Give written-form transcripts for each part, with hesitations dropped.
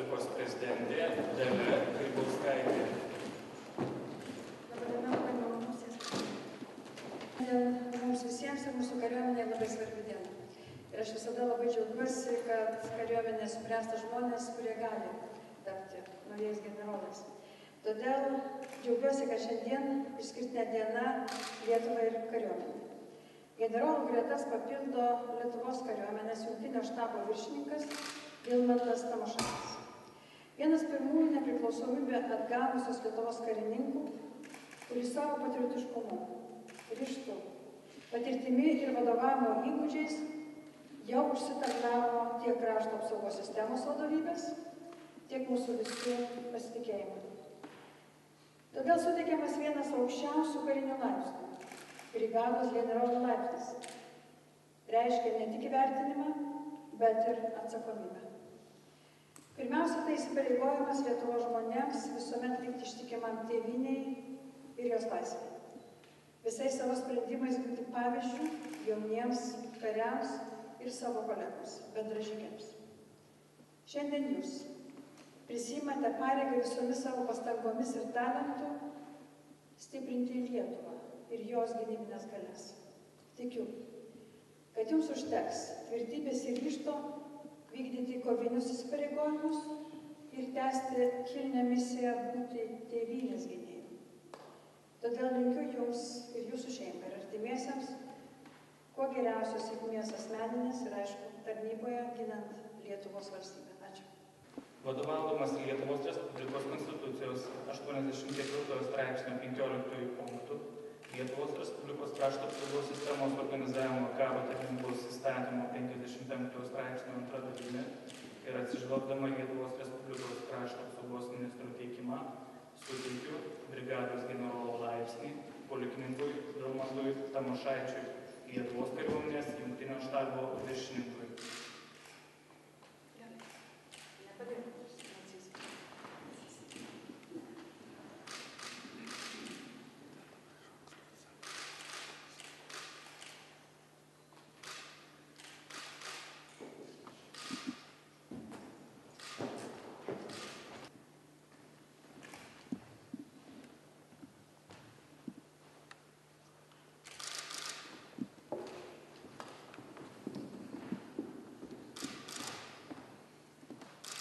Respublikos prezidentė Dalia Grybauskaitė. Mums visiems ir mūsų kariuomenė labai svarbi diena. Ir aš visada labai džiaugiuosi, kad kariuomenė subręsta žmonės, kurie gali tapti naujais generolais. Todėl džiaugiuosi, kad šiandien išskirtinė diena Lietuvai ir kariuomenė. Generolų gretas papildo Lietuvos kariuomenės jungtinio štabo viršininkas Vilmantas Tamošaitis. Vienas pirmųjų nepriklausomybę atgavusios Lietuvos karininkų, kuris savo patriotiškumu, ryžtu, patirtimi ir vadovavimo įgūdžiais jau užsitarnavo tiek krašto apsaugos sistemos vadovybės, tiek mūsų visų pasitikėjimą. Todėl suteikiamas vienas aukščiausių karinių laipsnių – brigados generolo laipsnis. Reiškia ne tik įvertinimą, bet ir atsakomybę. Pirmiausia, tai įsipareigojimas Lietuvos žmonėms visuomet likti ištikimam tėvynei ir jos laisvei. Visais savo sprendimais būti pavyzdžių jauniems kariams ir savo kolegams, bendražygiams. Šiandien jūs prisiimate pareigą visomis savo pastangomis ir talentu stiprinti Lietuvą ir jos gynybinės galias. Tikiu, kad jums užteks tvirtybės ir ryžto vykdyti kovinius įsipareigojimus ir tęsti kilnią misiją būti tėvynės gynėjai. Todėl linkiu jums ir jūsų šeimai ir artimiesiems kuo geriausios sėkmės asmeninės ir, aišku, tarnyboje ginant Lietuvos valstybę. Ačiū. Vadovaudamas Lietuvos Respublikos Konstitucijos 84 straipsnio 15 punktų, Lietuvos Respublikos krašto apsaugos sistemos organizavimo karo tarnybos įstatymo 55 straipsnio 2 dalimi ir atsižvelgdama Lietuvos Respublikos krašto apsaugos ministro teikimą, suteikiu brigados generolo laipsnį pulkininkui Vilmantui Tamošaičiui, Lietuvos kariuomenės jungtinio štabo viršininkui.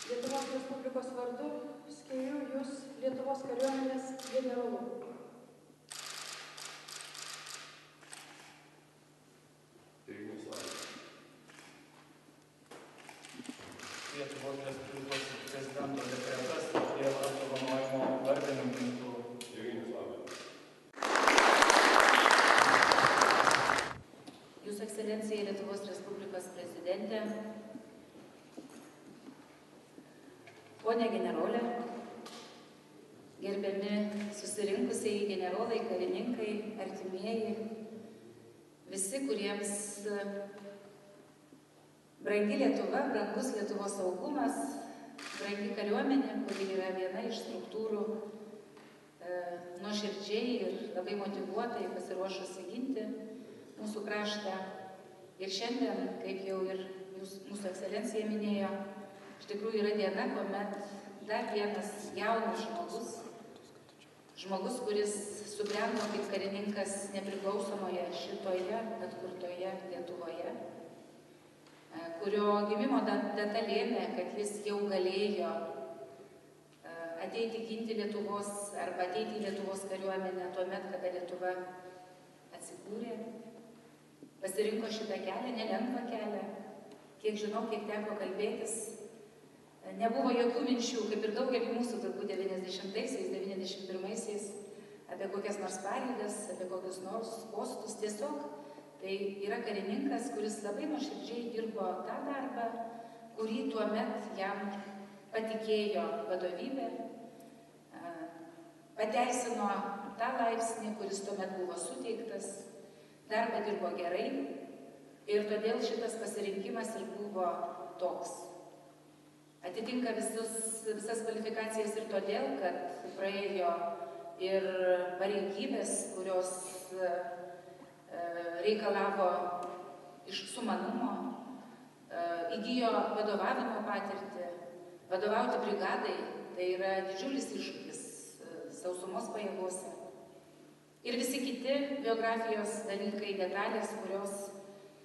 Lietuvos Respublikos vardu skiriu jūs Lietuvos kariuomenės generolu. Lietuvos Respublikos prezidento dekretas dėl apdovanojimo vardininkų. Jūsų ekscelencija Lietuvos Respublikos prezidentė, ponė generolė, gerbiami susirinkusieji generolai, karininkai, artimieji, visi, kuriems brangi Lietuva, brangus Lietuvos saugumas, brangi kariuomenė, kuri yra viena iš struktūrų nuoširdžiai ir labai motyvuotai pasiruošusi ginti mūsų kraštą. Ir šiandien, kaip jau ir mūsų ekscelencija minėjo, iš tikrųjų yra diena, kuomet dar vienas jaunas žmogus, kuris subrendo kaip karininkas nepriklausomoje šitoje atkurtoje Lietuvoje, kurio gimimo data lėmė, kad jis jau galėjo ateiti ginti Lietuvos arba ateiti į Lietuvos kariuomenę tuomet, kada Lietuva atsikūrė, pasirinko šitą kelią, nelengvą kelią. Kiek žinau, kiek teko kalbėtis, nebuvo jokių minčių, kaip ir daugelį mūsų, turbūt 90-aisiais, 91-aisiais, apie kokias nors pareigas, apie kokius nors postus. Tiesiog tai yra karininkas, kuris labai nuoširdžiai dirbo tą darbą, kurį tuomet jam patikėjo vadovybė, pateisino tą laipsnį, kuris tuomet buvo suteiktas, darbą dirbo gerai ir todėl šitas pasirinkimas ir buvo toks. Atitinka visas kvalifikacijas ir todėl, kad praėjo ir pareigybės, kurios reikalavo iš sumanumo, įgijo vadovavimo patirtį, Vadovauti brigadai tai yra didžiulis iššūkis sausumos pajėgose. Ir visi kiti biografijos dalykai, detalės, kurios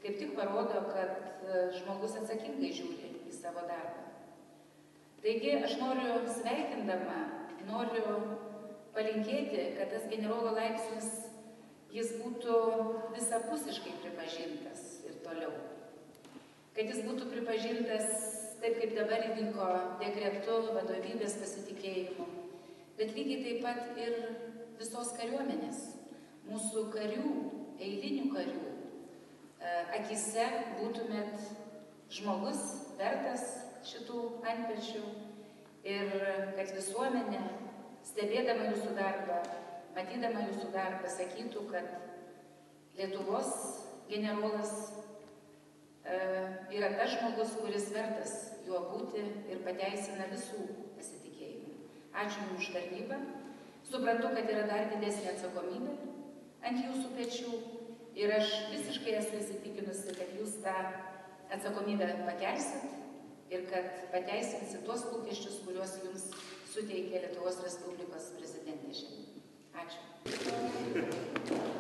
kaip tik parodo, kad žmogus atsakingai žiūri į savo darbą. Taigi aš noriu sveikindama, noriu palinkėti, kad tas generolo laipsnis jis būtų visapusiškai pripažintas ir toliau. Kad jis būtų pripažintas taip, kaip dabar įvyko dekretu vadovybės pasitikėjimu, bet lygiai taip pat ir visos kariuomenės, mūsų karių, eilinių karių, akyse būtumėt žmogus vertas šitų antpečių ir kad visuomenė, stebėdama jūsų darbą, matydama jūsų darbą, sakytų, kad Lietuvos generolas yra tas žmogus, kuris vertas juo būti ir pateisina visų pasitikėjimą. Ačiū Jums už tarnybą. Suprantu, kad yra dar didesnė atsakomybė ant jūsų pečių ir aš visiškai esu įsitikinusi, kad jūs tą atsakomybę pakelsit ir kad pateisinsit tuos lūkesčius, kuriuos jums suteikė Lietuvos Respublikos prezidentė šiandien. Ačiū.